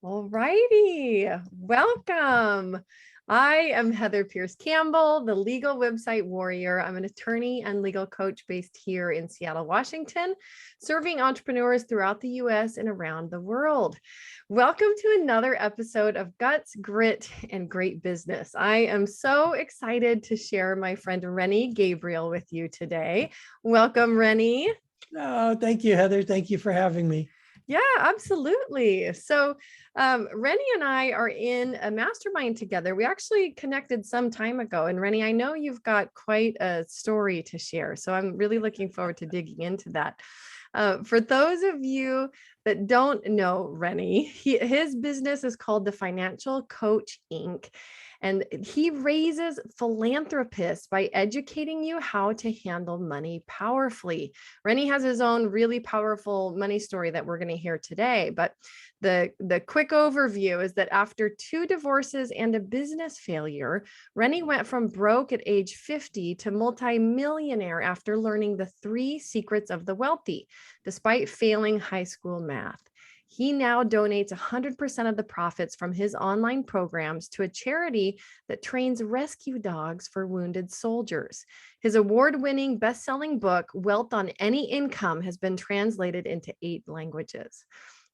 All righty. Welcome. I am Heather Pierce Campbell, the legal website warrior. I'm an attorney and legal coach based here in Seattle, Washington, serving entrepreneurs throughout the US and around the world. Welcome to another episode of Guts, Grit, and Great Business. I am so excited to share my friend Rennie Gabriel with you today. Welcome, Rennie. Oh, thank you, Heather. Thank you for having me. Yeah, absolutely. So Rennie and I are in a mastermind together. We actually connected some time ago. And Rennie, I know you've got quite a story to share. So I'm really looking forward to digging into that. For those of you that don't know Rennie, his business is called the Financial Coach Inc. And he raises philanthropists by educating you how to handle money powerfully. Rennie has his own really powerful money story that we're going to hear today. But the quick overview is that after 2 divorces and a business failure, Rennie went from broke at age 50 to multimillionaire after learning the 3 secrets of the wealthy, despite failing high school math. He now donates 100% of the profits from his online programs to a charity that trains rescue dogs for wounded soldiers. His award-winning, best-selling book, Wealth on Any Income, has been translated into 8 languages.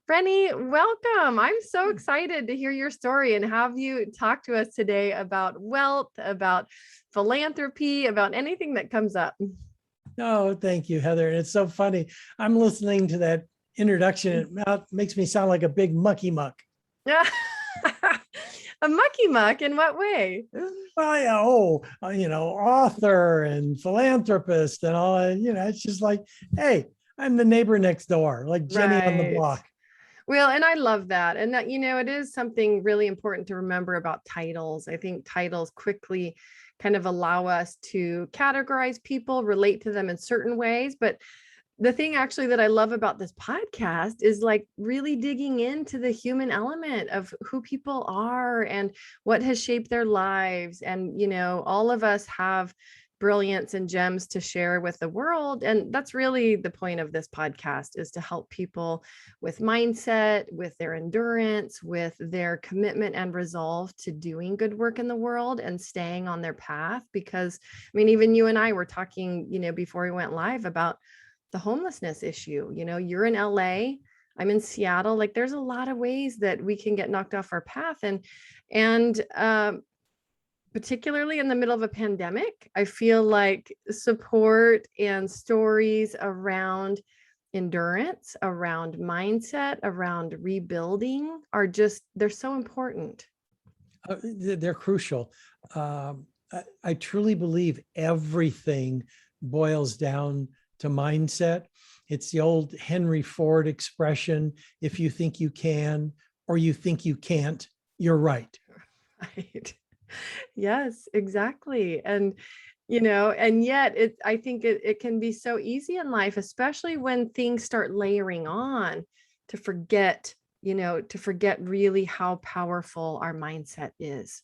Rennie, welcome. I'm so excited to hear your story and have you talk to us today about wealth, about philanthropy, about anything that comes up. Oh, thank you, Heather. And it's so funny. I'm listening to that introduction. It makes me sound like a big mucky muck. A mucky muck in what way? Well, yeah, author and philanthropist and all. It's just like, hey, I'm the neighbor next door, like Jenny on the Right. block. Well, and I love that. And that, it is something really important to remember about titles. I think titles quickly kind of allow us to categorize people, relate to them in certain ways. But the thing actually that I love about this podcast is like really digging into the human element of who people are and what has shaped their lives. And, all of us have brilliance and gems to share with the world. And that's really the point of this podcast, is to help people with mindset, with their endurance, with their commitment and resolve to doing good work in the world and staying on their path. Because even you and I were talking, before we went live about the homelessness issue. You're in LA, I'm in Seattle. Like there's a lot of ways that we can get knocked off our path. And particularly in the middle of a pandemic, I feel like support and stories around endurance, around mindset, around rebuilding they're so important. They're crucial. I truly believe everything boils down to mindset. It's the old Henry Ford expression: if you think you can or you think you can't, you're right. Right. Yes, exactly. And and yet I think it can be so easy in life, especially when things start layering on, to forget, to forget really how powerful our mindset is.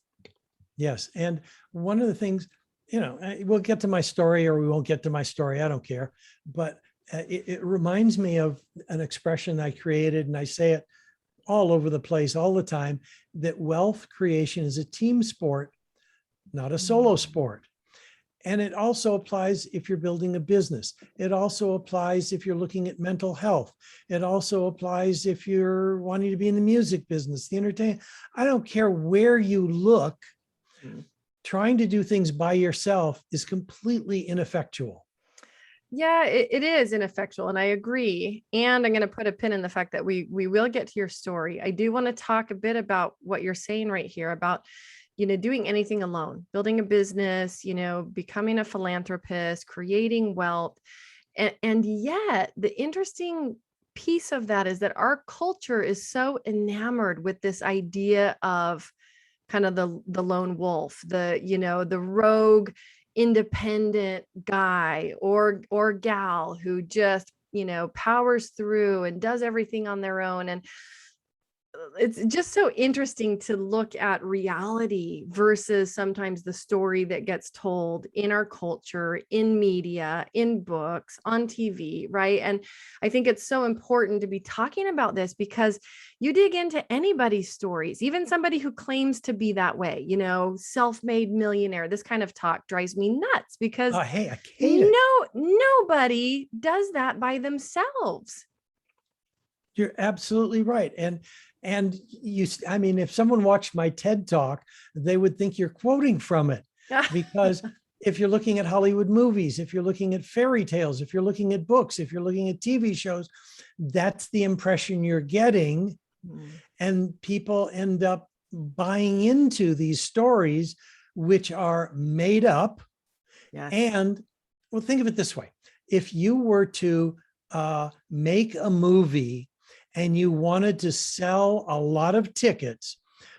Yes. And one of the things, we'll get to my story or we won't get to my story. I don't care. But it reminds me of an expression I created, and I say it all over the place all the time, that wealth creation is a team sport, not a solo sport. And it also applies if you're building a business. It also applies if you're looking at mental health. It also applies if you're wanting to be in the music business, the entertainment. I don't care where you look. Trying to do things by yourself is completely ineffectual. Yeah, it is ineffectual. And I agree. And I'm going to put a pin in the fact that we will get to your story. I do want to talk a bit about what you're saying right here about, doing anything alone, building a business, becoming a philanthropist, creating wealth. And yet the interesting piece of that is that our culture is so enamored with this idea of kind of the lone wolf, the rogue independent guy or gal who just powers through and does everything on their own. And it's just so interesting to look at reality versus sometimes the story that gets told in our culture, in media, in books, on TV, right? And I think it's so important to be talking about this because you dig into anybody's stories, even somebody who claims to be that way, self-made millionaire. This kind of talk drives me nuts because Hey, I hate it. nobody does that by themselves. You're absolutely right. And I mean, if someone watched my TED talk, they would think you're quoting from it, because if you're looking at Hollywood movies, if you're looking at fairy tales, if you're looking at books, if you're looking at TV shows, that's the impression you're getting. And people end up buying into these stories, which are made up. Yes. And well, think of it this way. If you were to make a movie and you wanted to sell a lot of tickets,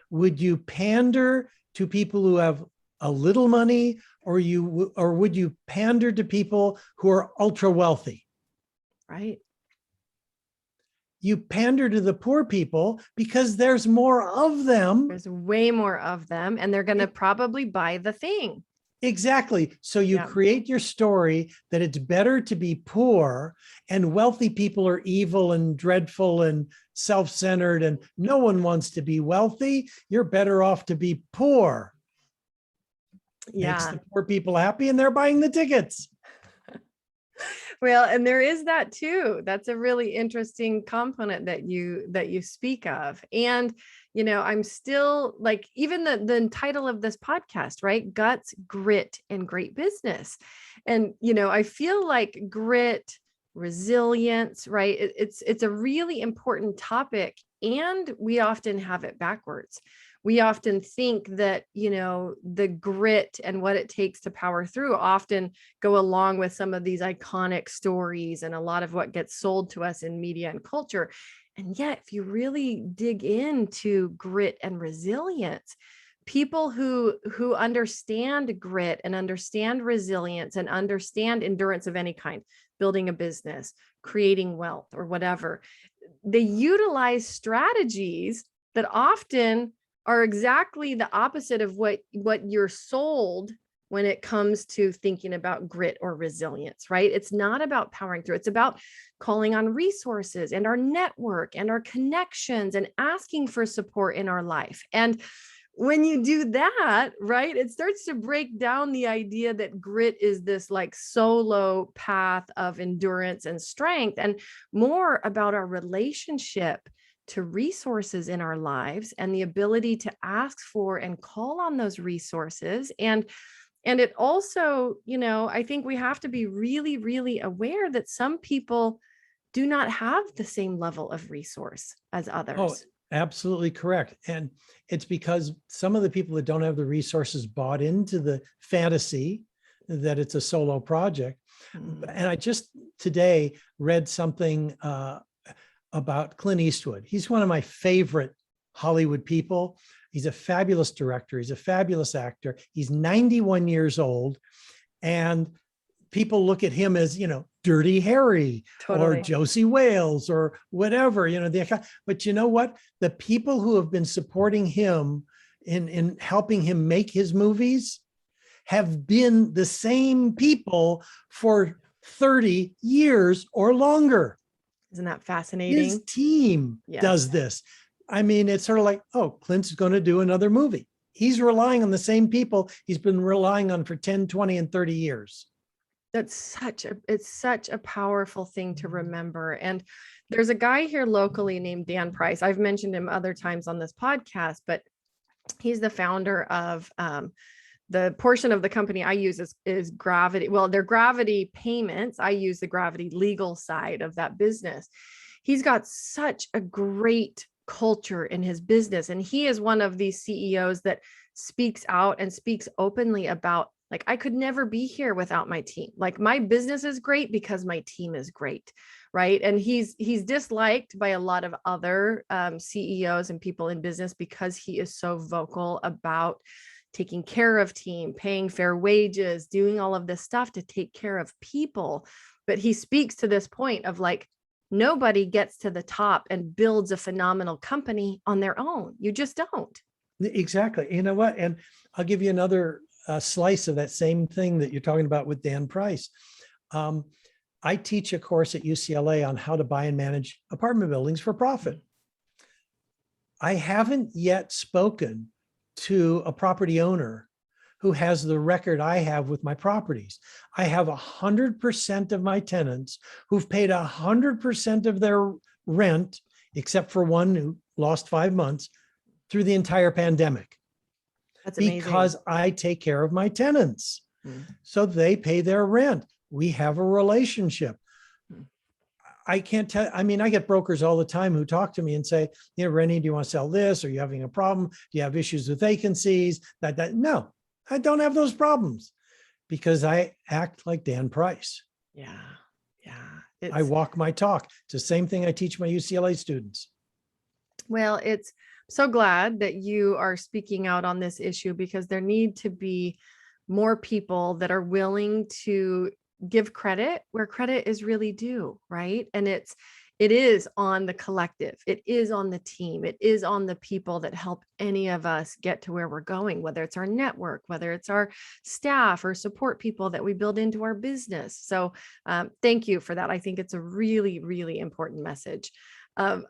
would you pander to people who have a little money, or would you pander to people who are ultra wealthy? Right. You pander to the poor people because there's more of them. There's way more of them, and they're going to probably buy the thing. Exactly. So you create your story that it's better to be poor, and wealthy people are evil and dreadful and self-centered, and no one wants to be wealthy. You're better off to be poor. Makes the poor people happy, and they're buying the tickets. Well, and there is that too. That's a really interesting component that you speak of. And, I'm still like, even the title of this podcast, right? Guts, grit, and great business. And, I feel like grit, resilience, right? It's a really important topic, and we often have it backwards. We often think that, the grit and what it takes to power through often go along with some of these iconic stories and a lot of what gets sold to us in media and culture. And yet, if you really dig into grit and resilience, people who understand grit and understand resilience and understand endurance of any kind, building a business, creating wealth, or whatever, they utilize strategies that often are exactly the opposite of what you're sold when it comes to thinking about grit or resilience, right? It's not about powering through. It's about calling on resources and our network and our connections and asking for support in our life. And when you do that, right, it starts to break down the idea that grit is this like solo path of endurance and strength, and more about our relationship to resources in our lives and the ability to ask for and call on those resources. And it also, I think we have to be really, really aware that some people do not have the same level of resource as others. Oh, absolutely correct. And it's because some of the people that don't have the resources bought into the fantasy that it's a solo project. And I just today read something about Clint Eastwood. He's one of my favorite Hollywood people. He's a fabulous director. He's a fabulous actor. He's 91 years old. And people look at him as, Dirty Harry, Totally. or Josie Wales or whatever, but you know what? The people who have been supporting him in helping him make his movies have been the same people for 30 years or longer. Isn't that fascinating? His team does this. I mean, it's sort of like, oh, Clint's going to do another movie. He's relying on the same people he's been relying on for 10, 20, and 30 years. It's such a powerful thing to remember. And there's a guy here locally named Dan Price. I've mentioned him other times on this podcast, but he's the founder of the portion of the company I use is Gravity. Well, they're Gravity Payments. I use the Gravity legal side of that business. He's got such a great culture in his business. And he is one of these CEOs that speaks out and speaks openly about, like, I could never be here without my team. Like, my business is great because my team is great. Right. And he's disliked by a lot of other CEOs and people in business because he is so vocal about taking care of team, paying fair wages, doing all of this stuff to take care of people. But he speaks to this point of like, Nobody gets to the top and builds a phenomenal company on their own. You just don't. Exactly. You know what? And I'll give you another slice of that same thing that you're talking about with Dan Price. I teach a course at UCLA on how to buy and manage apartment buildings for profit. I haven't yet spoken to a property owner who has the record I have with my properties. I have 100% of my tenants who've paid 100% of their rent, except for one who lost 5 months, through the entire pandemic. That's amazing. Because I take care of my tenants. So they pay their rent. We have a relationship. I can't tell, I mean, I get brokers all the time who talk to me and say, you know, Rennie, do you want to sell this? Are you having a problem? Do you have issues with vacancies? No, I don't have those problems because I act like Dan Price. Yeah. I walk my talk. It's the same thing I teach my UCLA students. Well, it's so glad that you are speaking out on this issue, because there need to be more people that are willing to give credit where credit is really due, right? And it is on the collective. It is on the team. It is on the people that help any of us get to where we're going, whether it's our network, whether it's our staff or support people that we build into our business. So thank you for that. I think it's a really, really important message.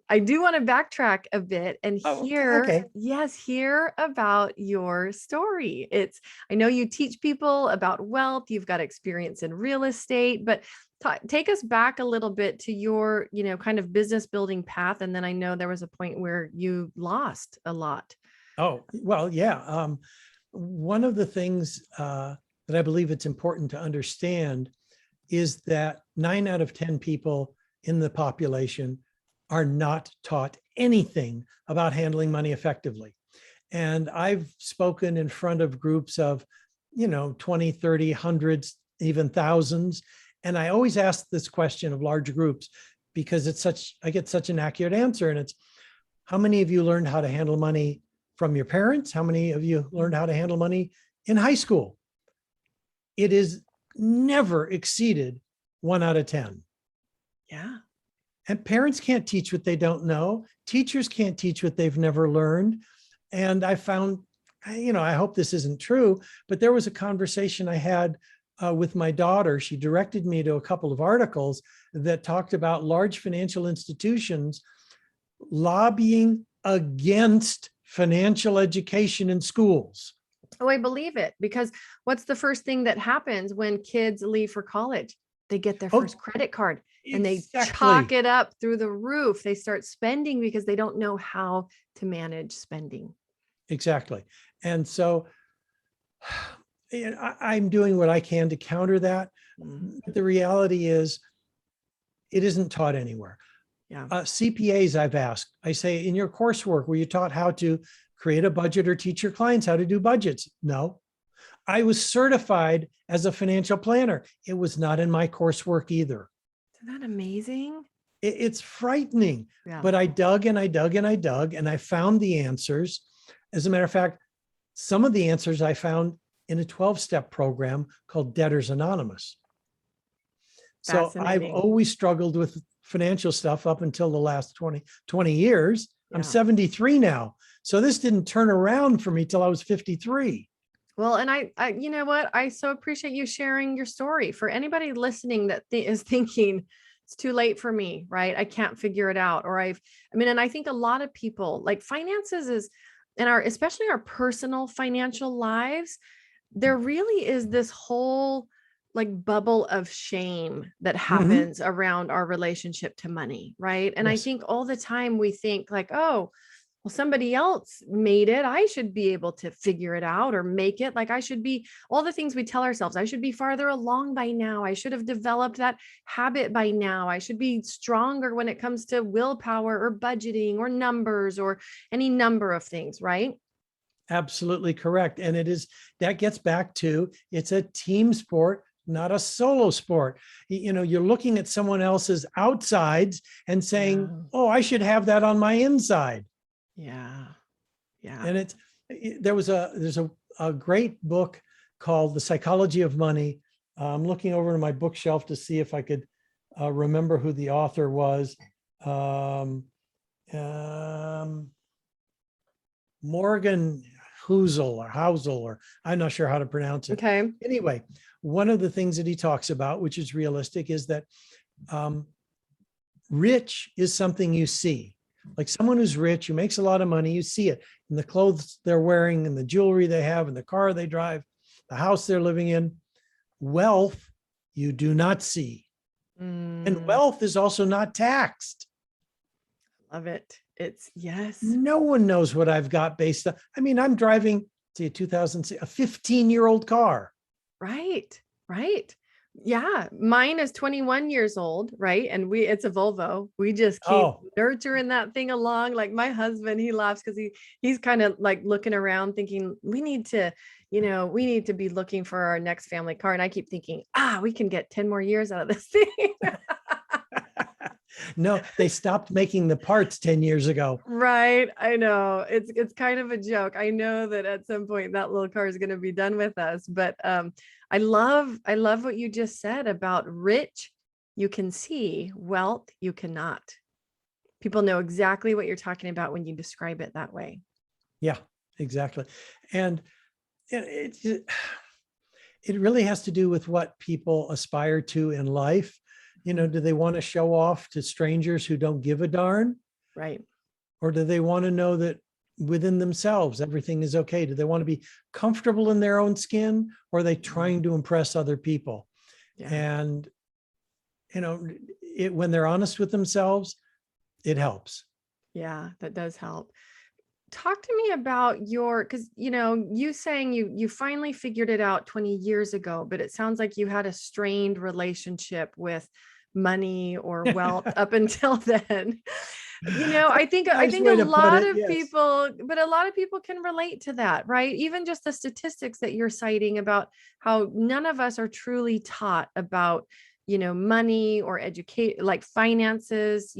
I do want to backtrack a bit and hear about your story. I know you teach people about wealth, you've got experience in real estate, but take us back a little bit to your, kind of business building path. And then I know there was a point where you lost a lot. Oh, well, yeah. One of the things that I believe it's important to understand is that 9 out of 10 people in the population are not taught anything about handling money effectively. And I've spoken in front of groups of, 20, 30, hundreds, even thousands. And I always ask this question of large groups because I get such an accurate answer. And it's, how many of you learned how to handle money from your parents? How many of you learned how to handle money in high school? It is never exceeded 1 out of 10. Yeah. And parents can't teach what they don't know. Teachers can't teach what they've never learned. And I found, I hope this isn't true, but there was a conversation I had with my daughter. She directed me to a couple of articles that talked about large financial institutions lobbying against financial education in schools. Oh, I believe it, because what's the first thing that happens when kids leave for college? They get their first credit card. And they chalk it up through the roof. They start spending because they don't know how to manage spending. Exactly. And so I'm doing what I can to counter that. But the reality is it isn't taught anywhere. Yeah. CPAs I've asked, I say, in your coursework, were you taught how to create a budget or teach your clients how to do budgets? No. I was certified as a financial planner. It was not in my coursework either. Isn't that amazing? It's frightening, Yeah. But I dug and I dug and I dug and I found the answers. As a matter of fact, some of the answers I found in a 12-step program called Debtors Anonymous. So I've always struggled with financial stuff up until the last 20 years. Yeah. I'm 73 now. So this didn't turn around for me till I was 53. Well, and I you know what? I so appreciate you sharing your story. For anybody listening that is thinking it's too late for me, right? I can't figure it out. Or and I think a lot of people, like, finances and especially our personal financial lives, there really is this whole like bubble of shame that happens around our relationship to money, right? And yes. I think all the time we think like, oh, well, somebody else made it. I should be able to figure it out or make it. Like, I should be, all the things we tell ourselves, I should be farther along by now. I should have developed that habit by now. I should be stronger when it comes to willpower or budgeting or numbers or any number of things, right? Absolutely correct. And that gets back to, it's a team sport, not a solo sport. You're looking at someone else's outsides and saying, oh, I should have that on my inside. Yeah. And there's a great book called The Psychology of Money. I'm looking over to my bookshelf to see if I could remember who the author was. Um, Morgan Housel, or I'm not sure how to pronounce it. Okay. Anyway, one of the things that he talks about, which is realistic, is that rich is something you see. Like someone who's rich, who makes a lot of money, you see it in the clothes they're wearing and the jewelry they have and the car they drive, the house they're living in. Wealth, you do not see. And wealth is also not taxed. Love it. It's yes. No one knows what I've got based on, I mean, I'm driving a 2006, a 15-year-old car. Right. Right. Yeah. Mine is 21 years old. Right. And it's a Volvo. We just keep nurturing that thing along. Like my husband, he laughs because he's kind of like looking around thinking we need to be looking for our next family car. And I keep thinking, we can get 10 more years out of this thing. No, they stopped making the parts 10 years ago. Right. I know it's kind of a joke. I know that at some point that little car is going to be done with us, but I love what you just said about rich. You can see, wealth you cannot. People know exactly what you're talking about when you describe it that way. Yeah, exactly. And it really has to do with what people aspire to in life. Do they want to show off to strangers who don't give a darn? Right. Or do they want to know that within themselves, everything is okay? Do they want to be comfortable in their own skin, or are they trying to impress other people? Yeah. And, when they're honest with themselves, it helps. Yeah, that does help. Talk to me about because you saying you finally figured it out 20 years ago, but it sounds like you had a strained relationship with money or wealth up until then. I think a lot of people, but a lot of people can relate to that, right? Even just the statistics that you're citing about how none of us are truly taught about money or educate, like finances,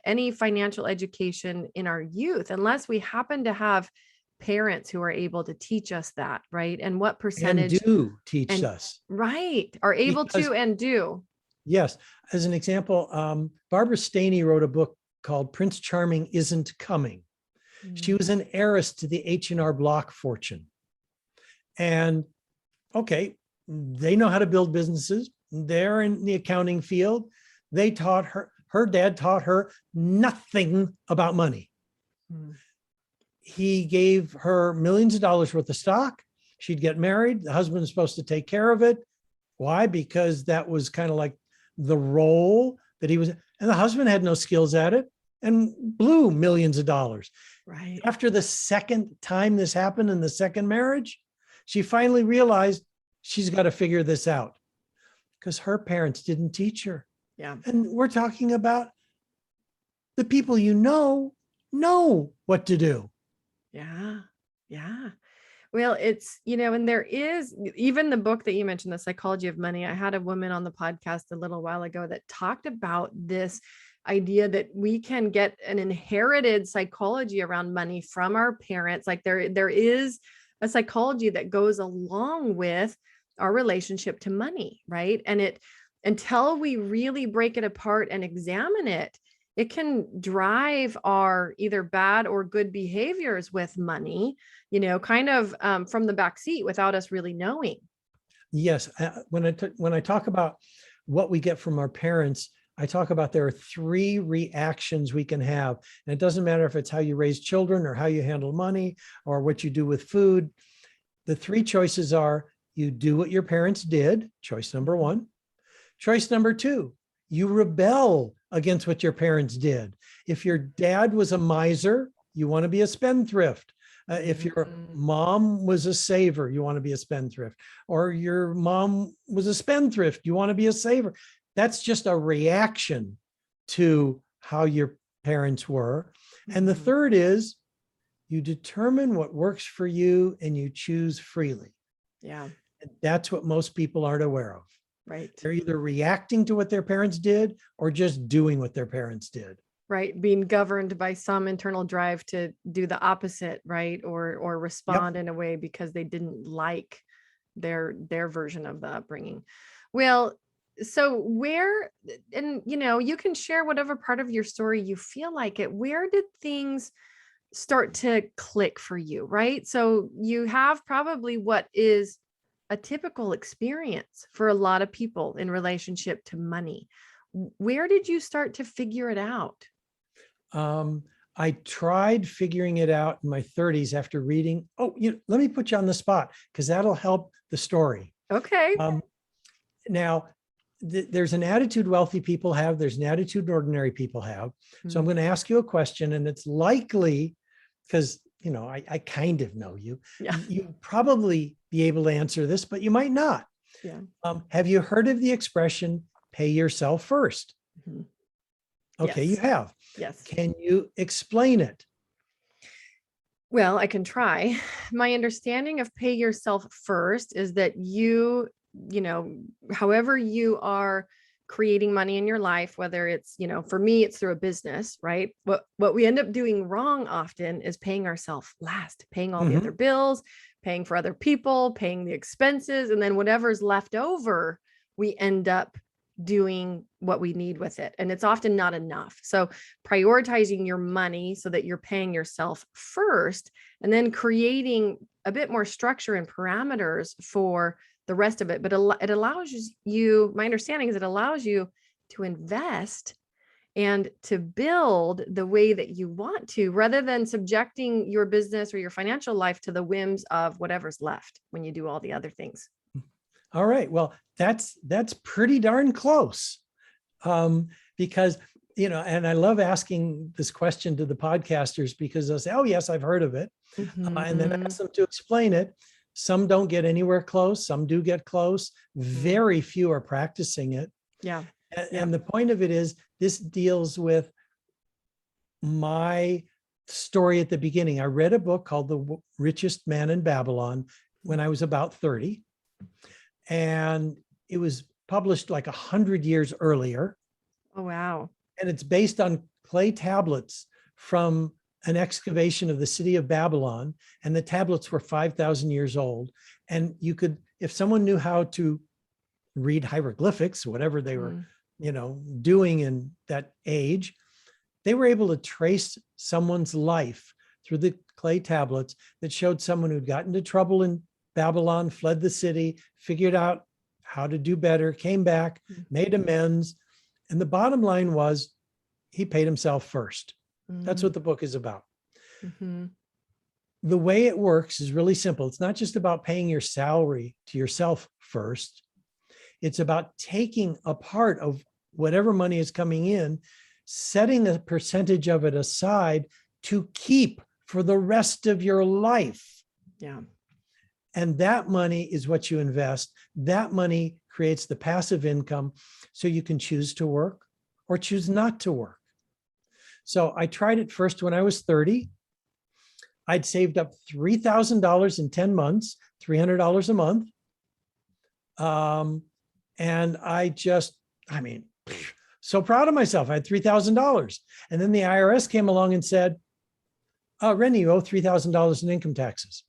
any financial education in our youth, unless we happen to have parents who are able to teach us that, right? And what percentage and do teach us, right, are able to and do. Yes. As an example, Barbara Staney wrote a book called Prince Charming Isn't Coming. She was an heiress to the H&R Block fortune. And okay, they know how to build businesses. They're in the accounting field. They taught her dad taught her nothing about money. He gave her millions of dollars worth of stock. She'd get married. The husband was supposed to take care of it. Why? Because that was kind of like the role that he was, and the husband had no skills at it and blew millions of dollars. Right. After the second time this happened in the second marriage, she finally realized she's got to figure this out because her parents didn't teach her. Yeah. And we're talking about the people know what to do. Yeah. Yeah. Well, it's, and there is even the book that you mentioned, The Psychology of Money. I had a woman on the podcast a little while ago that talked about this idea that we can get an inherited psychology around money from our parents. Like there is a psychology that goes along with our relationship to money, right? And until we really break it apart and examine it, it can drive our either bad or good behaviors with money, kind of from the back seat without us really knowing. Yes. When I talk about what we get from our parents, I talk about there are 3 reactions we can have. And it doesn't matter if it's how you raise children or how you handle money or what you do with food. The 3 choices are: you do what your parents did, choice number 1. Choice number 2, you rebel against what your parents did. If your dad was a miser, you want to be a spendthrift. If your mom was a saver, you want to be a spendthrift. Or your mom was a spendthrift, you want to be a saver. That's just a reaction to how your parents were. And the third is you determine what works for you and you choose freely. Yeah. And that's what most people aren't aware of. Right. They're either reacting to what their parents did or just doing what their parents did. Right. Being governed by some internal drive to do the opposite, right? Or respond in a way because they didn't like their version of the upbringing. Well, so where, and you can share whatever part of your story you feel like it. Where did things start to click for you, right? So you have probably what is a typical experience for a lot of people in relationship to money. Where did you start to figure it out? I tried figuring it out in my 30s after reading. Oh, let me put you on the spot because that'll help the story. Okay. Now, there's an attitude wealthy people have. There's an attitude ordinary people have. So I'm going to ask you a question, and it's likely because, I kind of know you. Yeah. You probably be able to answer this, but you might not. Yeah. Have you heard of the expression, pay yourself first? Mm-hmm. Okay, Yes. you have. Yes. Can you explain it? Well, I can try. My understanding of pay yourself first is that however you are creating money in your life, whether it's, for me, it's through a business, right? What we end up doing wrong often is paying ourselves last, paying all the other bills, paying for other people, paying the expenses, and then whatever's left over, we end up doing what we need with it. And it's often not enough. So prioritizing your money so that you're paying yourself first, and then creating a bit more structure and parameters for the rest of it. But it allows you, my understanding is it allows you to invest and to build the way that you want to, rather than subjecting your business or your financial life to the whims of whatever's left when you do all the other things. All right. Well, that's pretty darn close. Because, and I love asking this question to the podcasters because they'll say, oh, yes, I've heard of it. And then I ask them to explain it. Some don't get anywhere close. Some do get close. Very few are practicing it. Yeah. And the point of it is this deals with my story at the beginning. I read a book called The Richest Man in Babylon when I was about 30. And it was published like 100 years earlier. Oh, wow. And it's based on clay tablets from an excavation of the city of Babylon. And the tablets were 5,000 years old. And you could, if someone knew how to read hieroglyphics, whatever they were, doing in that age, they were able to trace someone's life through the clay tablets that showed someone who'd gotten into trouble in Babylon, fled the city, figured out how to do better, came back, made amends. And the bottom line was he paid himself first. That's what the book is about. The way it works is really simple. It's not just about paying your salary to yourself first. It's about taking a part of whatever money is coming in, setting a percentage of it aside to keep for the rest of your life. Yeah. And that money is what you invest. That money creates the passive income so you can choose to work or choose not to work. So I tried it first when I was 30. I'd saved up $3,000 in 10 months, $300 a month. And so proud of myself. I had $3,000. And then the IRS came along and said, Rennie, you owe $3,000 in income taxes.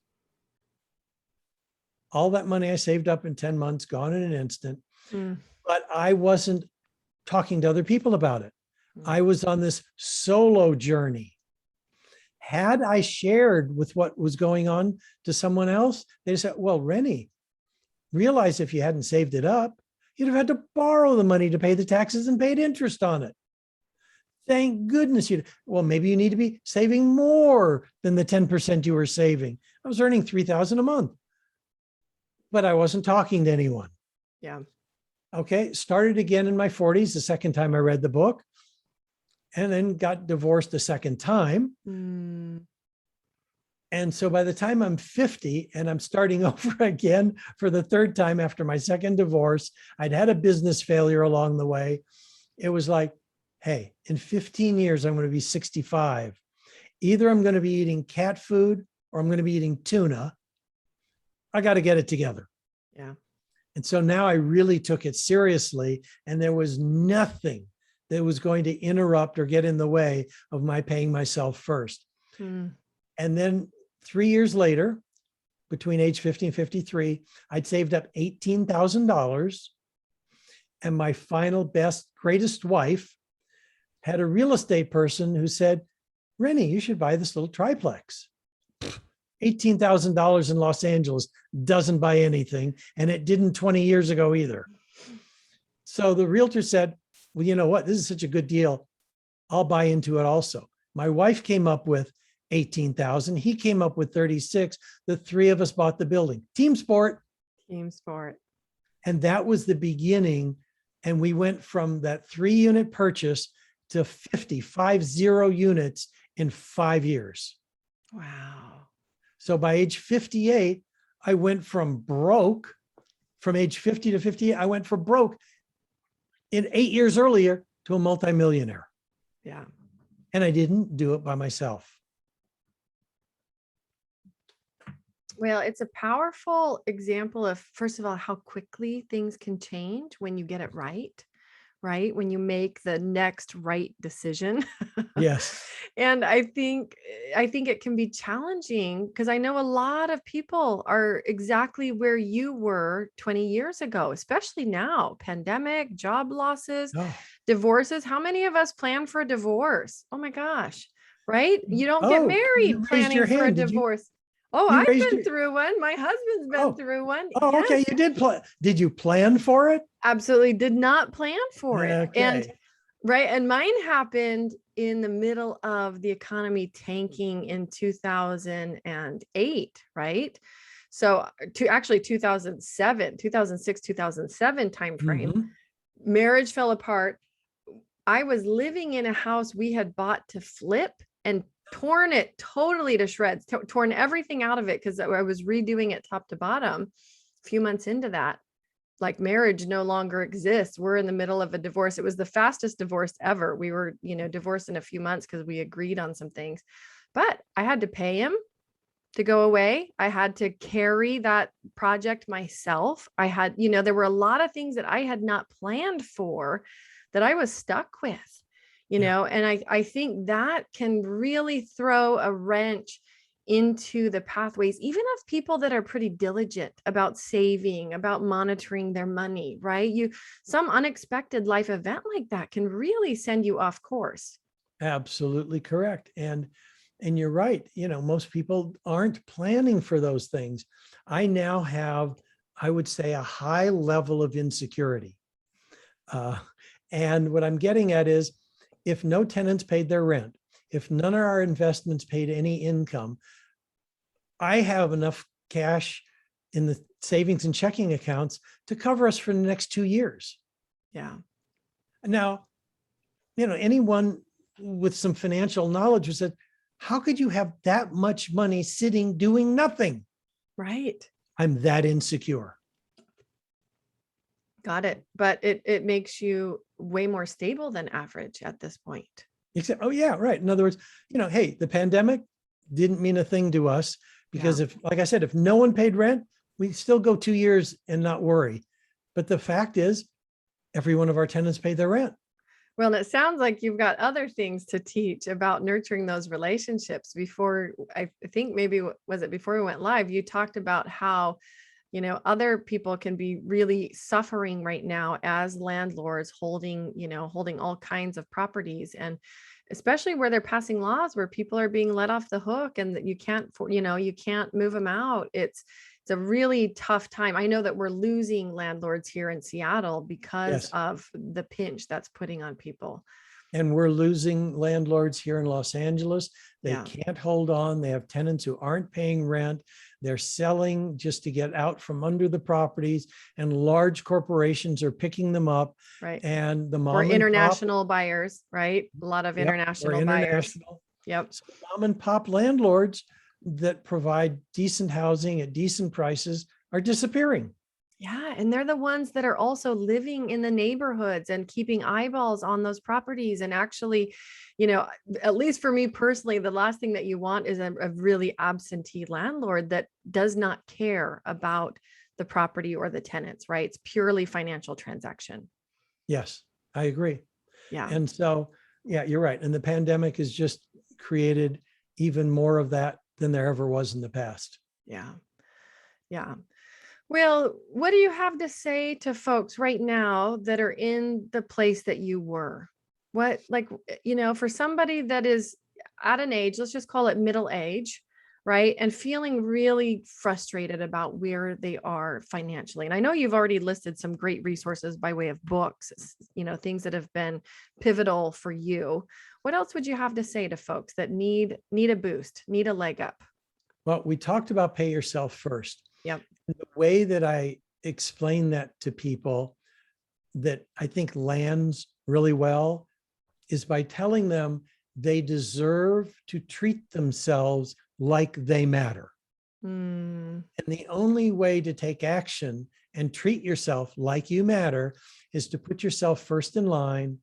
All that money I saved up in 10 months, gone in an instant. But I wasn't talking to other people about it. I was on this solo journey. Had I shared with what was going on to someone else, they said, well, Rennie, realize if you hadn't saved it up, you'd have had to borrow the money to pay the taxes and paid interest on it. Thank goodness well, maybe you need to be saving more than the 10% you were saving. I was earning $3,000 a month, but I wasn't talking to anyone. Yeah. Okay. Started again in my 40s, the second time I read the book, and then got divorced a second time. And so by the time I'm 50 and I'm starting over again for the third time after my second divorce, I'd had a business failure along the way. It was like, hey, in 15 years, I'm going to be 65. Either I'm going to be eating cat food or I'm going to be eating tuna. I got to get it together. Yeah. And so now I really took it seriously, and there was nothing that was going to interrupt or get in the way of my paying myself first. And then 3 years later, between age 50 and 53, I'd saved up $18,000. And my final best, greatest wife had a real estate person who said, Rennie, you should buy this little triplex. $18,000 in Los Angeles doesn't buy anything. And it didn't 20 years ago either. So the realtor said, well, you know what? This is such a good deal. I'll buy into it also. My wife came up with 18,000. He came up with 36. The three of us bought the building. Team sport. Team sport. And that was the beginning. And we went from that 3-unit purchase to 50 units in 5 years. Wow. So by age 58, I went from broke. From age 50 to 58, I went from broke in 8 years earlier to a multimillionaire. Yeah. And I didn't do it by myself. Well, it's a powerful example of, first of all, how quickly things can change when you get it right? When you make the next right decision. Yes. And I think it can be challenging because I know a lot of people are exactly where you were 20 years ago, especially now, pandemic, job losses, Oh, divorces. How many of us plan for a divorce? Oh my gosh, right? You don't get you married raised your planning for a hand. Did you? divorce. Oh, You I've raised been your. through one. My husband's been Oh, through one. oh, Yes, okay. You did plan. Did you plan for it? absolutely did not plan for it. And Okay. right. And mine happened in the middle of the economy tanking in 2008, right? So to actually 2006, 2007 timeframe, Mhm. marriage fell apart. I was living in a house we had bought to flip and torn it totally to shreds, torn everything out of it because I was redoing it top to bottom. A few months into that, like, marriage no longer exists. We're in the middle of a divorce. It was the fastest divorce ever. We were, divorced in a few months because we agreed on some things, but I had to pay him to go away. I had to carry that project myself. I had, there were a lot of things that I had not planned for that I was stuck with, Yeah. and I think that can really throw a wrench into the pathways, even of people that are pretty diligent about saving, about monitoring their money, right? Some unexpected life event like that can really send you off course. Absolutely correct. And you're right. Most people aren't planning for those things. I now have, I would say, a high level of insecurity. And what I'm getting at is, if no tenants paid their rent, if none of our investments paid any income, I have enough cash in the savings and checking accounts to cover us for the next 2 years. Yeah. Now, anyone with some financial knowledge would say, how could you have that much money sitting doing nothing? Right. I'm that insecure. Got it. But it makes you way more stable than average at this point. Except, oh yeah, right. In other words, hey, the pandemic didn't mean a thing to us because like I said, if no one paid rent, we still go 2 years and not worry. But the fact is, every one of our tenants paid their rent. Well, and it sounds like you've got other things to teach about nurturing those relationships. Before, I think maybe, was it before we went live, you talked about how, other people can be really suffering right now as landlords holding all kinds of properties, and especially where they're passing laws where people are being let off the hook and that you can't move them out. It's a really tough time. I know that we're losing landlords here in Seattle because Yes. of the pinch that's putting on people. And we're losing landlords here in Los Angeles. They Yeah. can't hold on. They have tenants who aren't paying rent. They're selling just to get out from under the properties, and large corporations are picking them up. Right. And the Or mom and pop, international buyers, right? A lot of yep, or international buyers. international. Yep. So mom and pop landlords that provide decent housing at decent prices are disappearing. Yeah. And they're the ones that are also living in the neighborhoods and keeping eyeballs on those properties. And actually, at least for me personally, the last thing that you want is a really absentee landlord that does not care about the property or the tenants, right? It's purely financial transaction. Yes, I agree. Yeah. And so, yeah, you're right. And the pandemic has just created even more of that than there ever was in the past. Yeah. Yeah. Well, what do you have to say to folks right now that are in the place that you were? What, like, for somebody that is at an age, let's just call it middle age, right? And feeling really frustrated about where they are financially. And I know you've already listed some great resources by way of books, things that have been pivotal for you. What else would you have to say to folks that need a boost, need a leg up? Well, we talked about pay yourself first. Yep. The way that I explain that to people that I think lands really well is by telling them they deserve to treat themselves like they matter. Mm, And the only way to take action and treat yourself like you matter is to put yourself first in line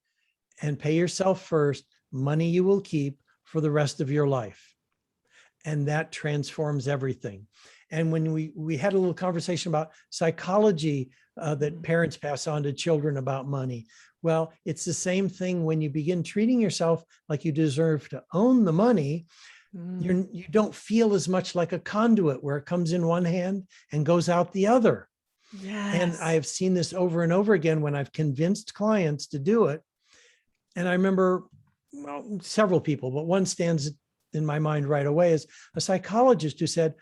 and pay yourself first. Money you will keep for the rest of your life. And that transforms everything. And when we had a little conversation about psychology that parents pass on to children about money. Well, it's the same thing when you begin treating yourself like you deserve to own the money. You don't feel as much like a conduit where it comes in one hand and goes out the other. And yes. I've seen this over and over again when I've convinced clients to do it. And I remember several people, but one stands in my mind right away is a psychologist who said,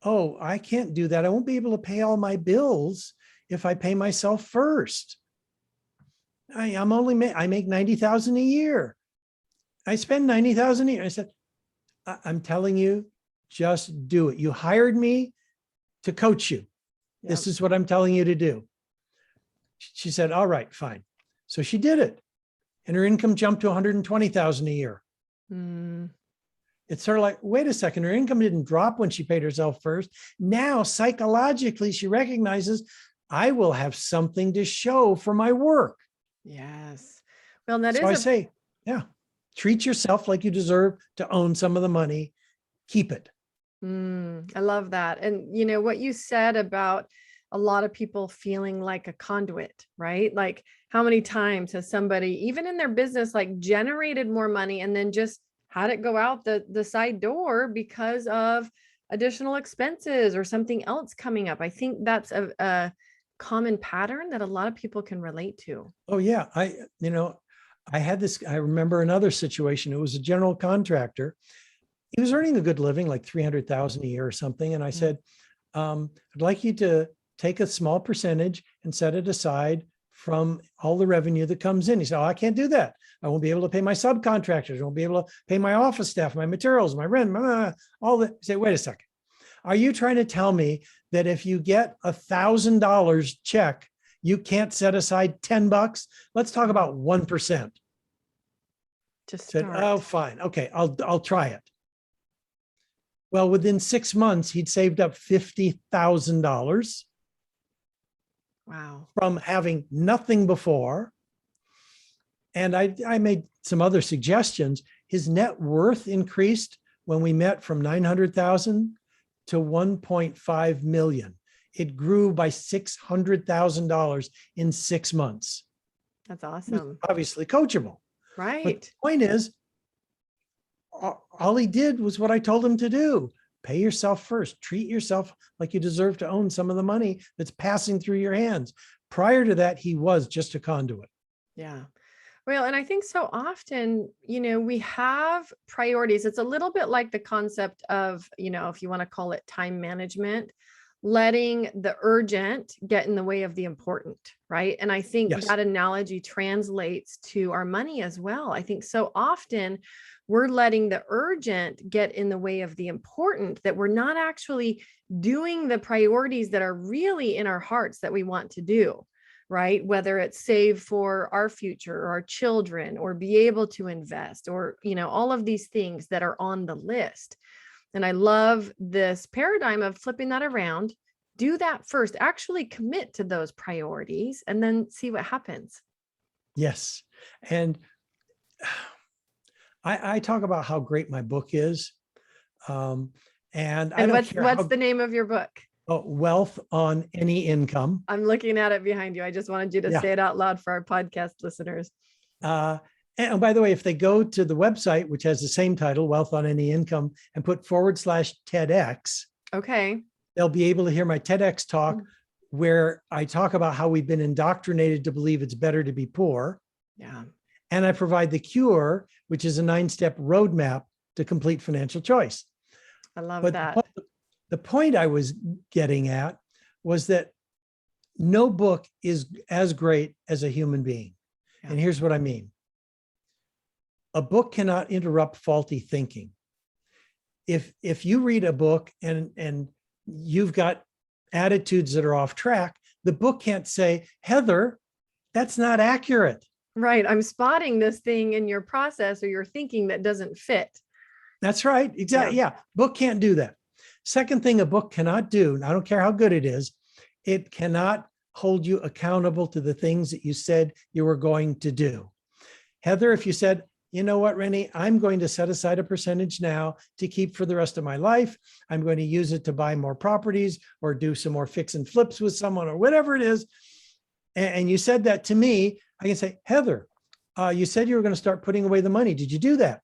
oh, I can't do that. I won't be able to pay all my bills if I pay myself first. I make 90,000 a year. I spend 90,000 a year. I said, I'm telling you, just do it. You hired me to coach you. Yep. This is what I'm telling you to do. She said, all right, fine. So she did it. And her income jumped to 120,000 a year. It's sort of like, wait a second, her income didn't drop when she paid herself first. Now, psychologically, she recognizes I will have something to show for my work. Yes. Well, that So I say, yeah, treat yourself like you deserve to own some of the money. Keep it. I love that. And what you said about a lot of people feeling like a conduit, right? Like how many times has somebody, even in their business, like generated more money and then just had it go out the side door because of additional expenses or something else coming up? I think that's a common pattern that a lot of people can relate to. Oh yeah. I had this, I remember another situation. It was a general contractor. He was earning a good living, like 300,000 a year or something. And I said, I'd like you to take a small percentage and set it aside from all the revenue that comes in. He said, oh, I can't do that. I won't be able to pay my subcontractors. I won't be able to pay my office staff, my materials, my rent, all that. I say, wait a second. Are you trying to tell me that if you get $1,000 check, you can't set aside $10? Let's talk about 1%. Just said, oh, fine. Okay, I'll try it. Well, within 6 months, he'd saved up $50,000. Wow. From having nothing before. And I made some other suggestions. His net worth increased when we met from 900,000 to 1.5 million. It grew by $600,000 in 6 months. That's awesome. Obviously coachable. Right. But the point is, all he did was what I told him to do. Pay yourself first. Treat yourself like you deserve to own some of the money that's passing through your hands. Prior to that, he was just a conduit. Yeah. Well, and I think so often, we have priorities. It's a little bit like the concept of, if you want to call it time management, letting the urgent get in the way of the important, right? And I think that analogy translates to our money as well. I think so often we're letting the urgent get in the way of the important, that we're not actually doing the priorities that are really in our hearts that we want to do, right? Whether it's save for our future or our children, or be able to invest, or, all of these things that are on the list. And I love this paradigm of flipping that around. Do that first, actually commit to those priorities, and then see what happens. Yes. And I talk about how great my book is. And what's the name of your book? Oh, Wealth on Any Income. I'm looking at it behind you. I just wanted you to say it out loud for our podcast listeners. And by the way, if they go to the website, which has the same title, Wealth on Any Income, and put /TEDx, okay, they'll be able to hear my TEDx talk where I talk about how we've been indoctrinated to believe it's better to be poor. Yeah. And I provide the cure, which is a 9-step roadmap to complete financial choice. I love But that. the point I was getting at was that no book is as great as a human being. Yeah. And here's what I mean. A book cannot interrupt faulty thinking. If you read a book and you've got attitudes that are off track, the book can't say, Heather, that's not accurate. Right. I'm spotting this thing in your process or your thinking that doesn't fit. That's right. Exactly. Yeah. Book can't do that. Second thing a book cannot do, and I don't care how good it is, it cannot hold you accountable to the things that you said you were going to do. Heather, if you said, you know what, Rennie, I'm going to set aside a percentage now to keep for the rest of my life. I'm going to use it to buy more properties or do some more fix and flips with someone or whatever it is. And you said that to me, I can say, Heather, you said you were going to start putting away the money. Did you do that?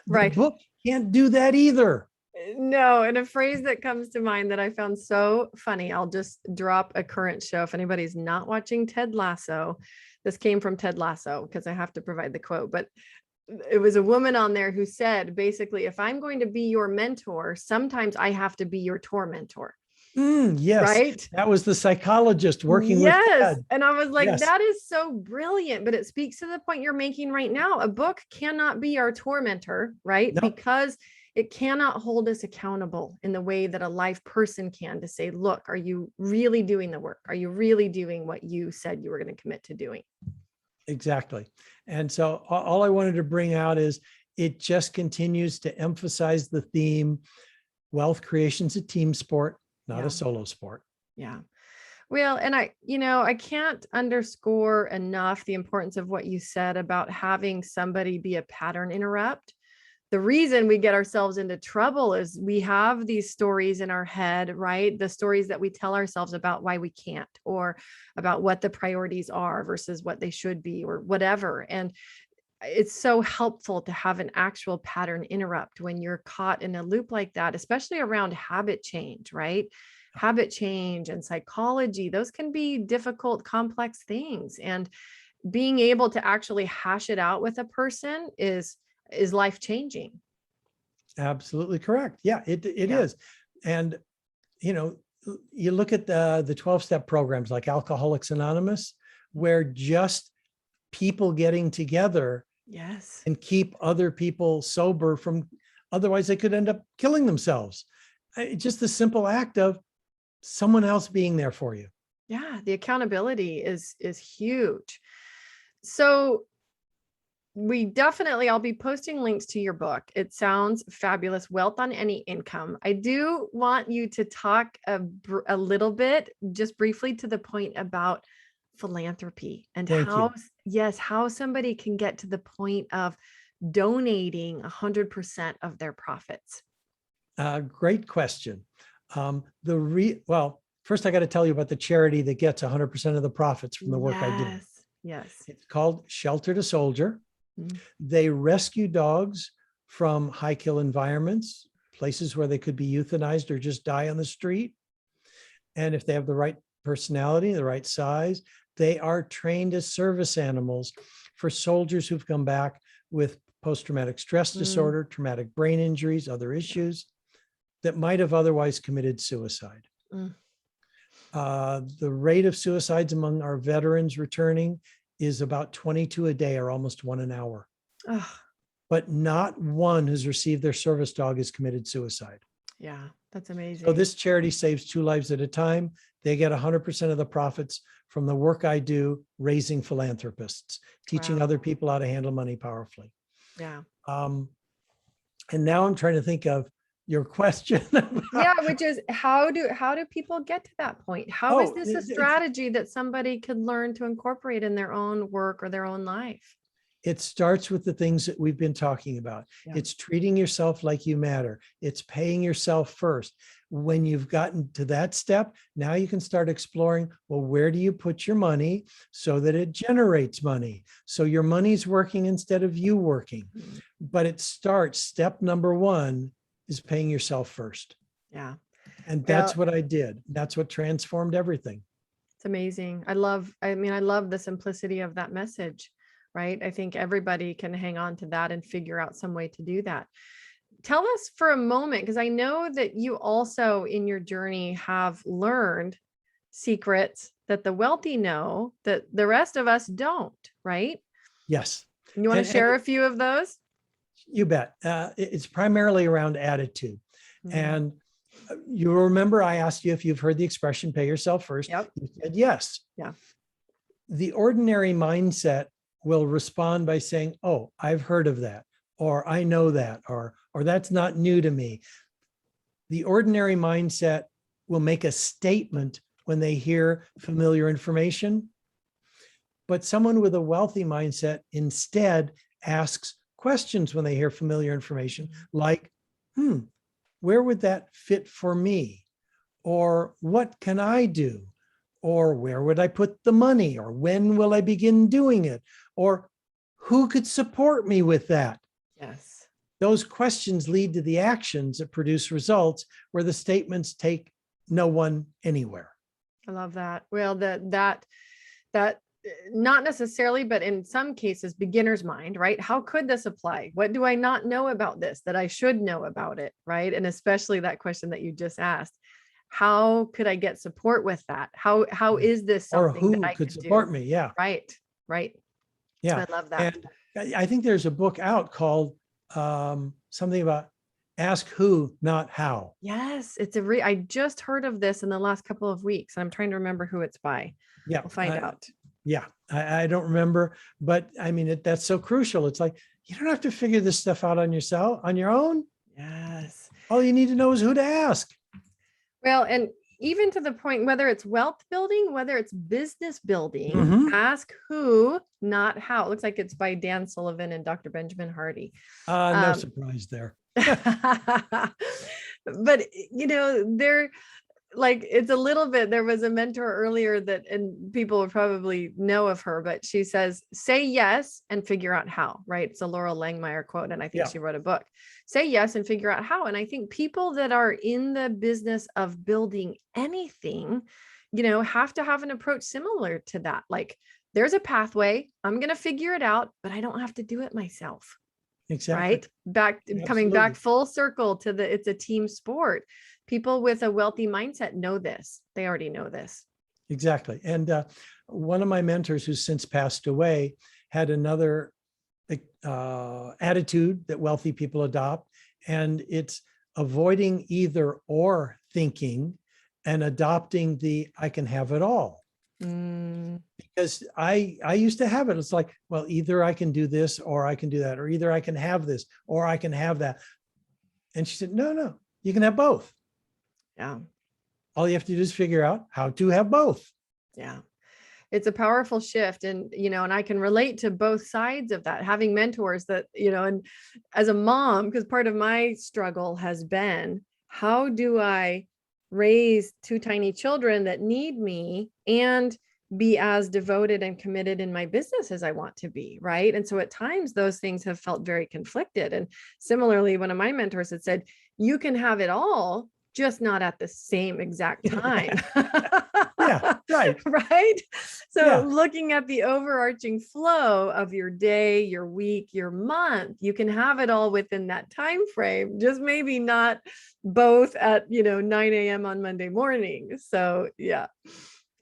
Right. The book can't do that either. No, and a phrase that comes to mind that I found so funny, I'll just drop a current show. If anybody's not watching Ted Lasso, this came from Ted Lasso because I have to provide the quote, but it was a woman on there who said, basically, if I'm going to be your mentor, sometimes I have to be your tormentor. Yes. Right. That was the psychologist working with Ted. And I was like, Yes. that is so brilliant, but it speaks to the point you're making right now. A book cannot be our tormentor, right? No. Because it cannot hold us accountable in the way that a live person can, to say, look, are you really doing the work? Are you really doing what you said you were going to commit to doing? Exactly. And so all I wanted to bring out is it just continues to emphasize the theme, wealth creation's a team sport, not a solo sport. Yeah. Well, and I can't underscore enough the importance of what you said about having somebody be a pattern interrupt. The reason we get ourselves into trouble is we have these stories in our head, right? The stories that we tell ourselves about why we can't, or about what the priorities are versus what they should be, or whatever. And it's so helpful to have an actual pattern interrupt when you're caught in a loop like that, especially around habit change, right? Habit change and psychology, those can be difficult, complex things. And being able to actually hash it out with a person is life-changing. Absolutely correct. Yeah, it is. And, you look at the 12-step programs like Alcoholics Anonymous, where just people getting together and keep other people sober from, otherwise they could end up killing themselves. Just the simple act of someone else being there for you. Yeah, the accountability is huge. So I'll be posting links to your book. It sounds fabulous. Wealth on Any Income. I do want you to talk a little bit, just briefly, to the point about philanthropy and how somebody can get to the point of donating 100% of their profits. Great question. Well, first I got to tell you about the charity that gets 100% of the profits from the work I do. Yes. It's called Shelter to Soldier. Mm. They rescue dogs from high kill environments, places where they could be euthanized or just die on the street. And if they have the right personality, the right size, they are trained as service animals for soldiers who've come back with post-traumatic stress disorder, traumatic brain injuries, other issues that might have otherwise committed suicide. The rate of suicides among our veterans returning is about 22 a day, or almost 1 an hour. But not one who's received their service dog has committed suicide. Yeah, that's amazing. So this charity saves 2 lives at a time. They get 100% of the profits from the work I do, raising philanthropists, teaching other people how to handle money powerfully. Yeah. And now I'm trying to think of your question. Which is how do people get to that point? How is this a strategy that somebody could learn to incorporate in their own work or their own life? It starts with the things that we've been talking about. It's treating yourself like you matter. It's paying yourself first. When you've gotten to that step, now you can start exploring, well, where do you put your money so that it generates money? So your money's working instead of you working. But it starts, step number 1 is paying yourself first. Yeah. And Well, that's what I did. That's what transformed everything. it's amazing. I love the simplicity of that message, right? I think everybody can hang on to that and figure out some way to do that. Tell us for a moment, because I know that you also in your journey have learned secrets that the wealthy know that the rest of us don't, right? Yes. You want to And share a few of those? you bet. It's primarily around attitude. Mm, And you remember I asked you if you've heard the expression, pay yourself first. yep. You said yes. Yeah. The ordinary mindset will respond by saying, oh, I've heard of that, or I know that, or that's not new to me. The ordinary mindset will make a statement when they hear familiar information, but someone with a wealthy mindset instead asks questions when they hear familiar information, like, where would that fit for me? Or what can I do? Or where would I put the money? Or when will I begin doing it? Or who could support me with that? Yes. Those questions lead to the actions that produce results where the statements take no one anywhere. I love that. Well, that not necessarily, but in some cases, beginner's mind, right? How could this apply? What do I not know about this that I should know about it, right? And especially that question that you just asked. How could I get support with that? How is this Or something that who I could could do? support me? Yeah. Right, right. Yeah. I love that. And I think there's a book out called something about ask who, not how. Yes, I just heard of this in the last couple of weeks. And I'm trying to remember who it's by. Yeah. We'll find out. Yeah. I don't remember, but I mean, that's so crucial. It's like, you don't have to figure this stuff out on your own. Yes. All you need to know is who to ask. Well, and even to the point, whether it's wealth building, whether it's business building, ask who, not how. It looks like it's by Dan Sullivan and Dr. Benjamin Hardy. No surprise there. But, they're like, it's a little bit, there was a mentor earlier that, and people would probably know of her, but she says, say yes and figure out how, right? It's a Laurel Langmeyer quote. And I think she wrote a book, say yes and figure out how. And I think people that are in the business of building anything, have to have an approach similar to that. Like, there's a pathway, I'm going to figure it out, but I don't have to do it myself. Exactly. Right. Coming back full circle to it's a team sport. People with a wealthy mindset know this. They already know this. Exactly. And one of my mentors who's since passed away had another attitude that wealthy people adopt. And it's avoiding either or thinking and adopting the I can have it all. Because I used to have it. It's like, well, either I can do this or I can do that, or either I can have this or I can have that. And she said, no, you can have both. Yeah. All you have to do is figure out how to have both. Yeah. It's a powerful shift. And, and I can relate to both sides of that, having mentors that, and as a mom, because part of my struggle has been, how do I raise two tiny children that need me and be as devoted and committed in my business as I want to be, right? And so at times those things have felt very conflicted. And similarly, one of my mentors had said, you can have it all, just not at the same exact time. Yeah, right. Right. So looking at the overarching flow of your day, your week, your month, you can have it all within that time frame, just maybe not both at 9 a.m. on Monday morning. So yeah,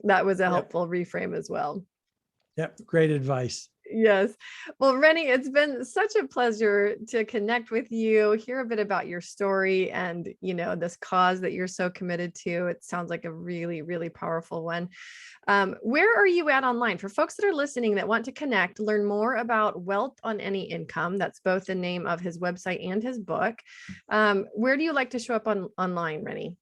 that was a helpful reframe as well. Yep. Great advice. Yes. Well, Rennie, it's been such a pleasure to connect with you, hear a bit about your story and, this cause that you're so committed to. It sounds like a really, really powerful one. Where are you at online for folks that are listening that want to connect, learn more about Wealth on Any Income? That's both the name of his website and his book. Where do you like to show up online, Rennie?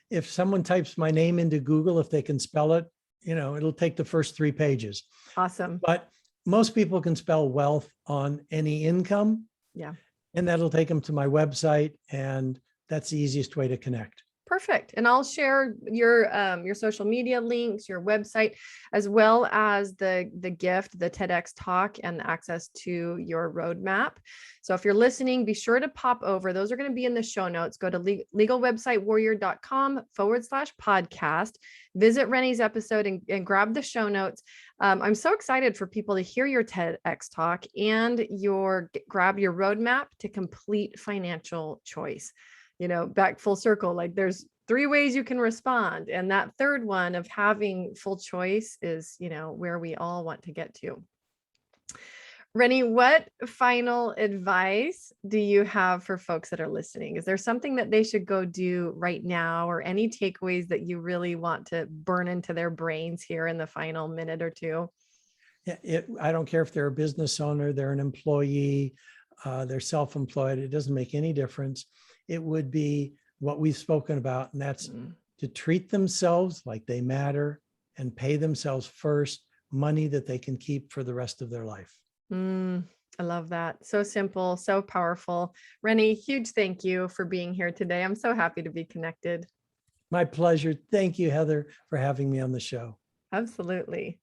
If someone types my name into Google, if they can spell it, it'll take the first 3 pages. Awesome. But most people can spell wealth on any income. Yeah. And that'll take them to my website. And that's the easiest way to connect. Perfect. And I'll share your social media links, your website, as well as the gift, the TEDx talk, and access to your roadmap. So if you're listening, be sure to pop over. Those are going to be in the show notes. Go to legalwebsitewarrior.com/podcast. Visit Rennie's episode and grab the show notes. I'm so excited for people to hear your TEDx talk and grab your roadmap to complete financial choice. Back full circle, like there's 3 ways you can respond. And that third one of having full choice is, where we all want to get to. Rennie, what final advice do you have for folks that are listening? Is there something that they should go do right now, or any takeaways that you really want to burn into their brains here in the final minute or two? Yeah, I don't care if they're a business owner, they're an employee, they're self-employed. It doesn't make any difference. It would be what we've spoken about, and that's to treat themselves like they matter and pay themselves first, money that they can keep for the rest of their life. I love that. So simple, so powerful. Rennie, huge thank you for being here today. I'm so happy to be connected. My pleasure. Thank you, Heather, for having me on the show. Absolutely.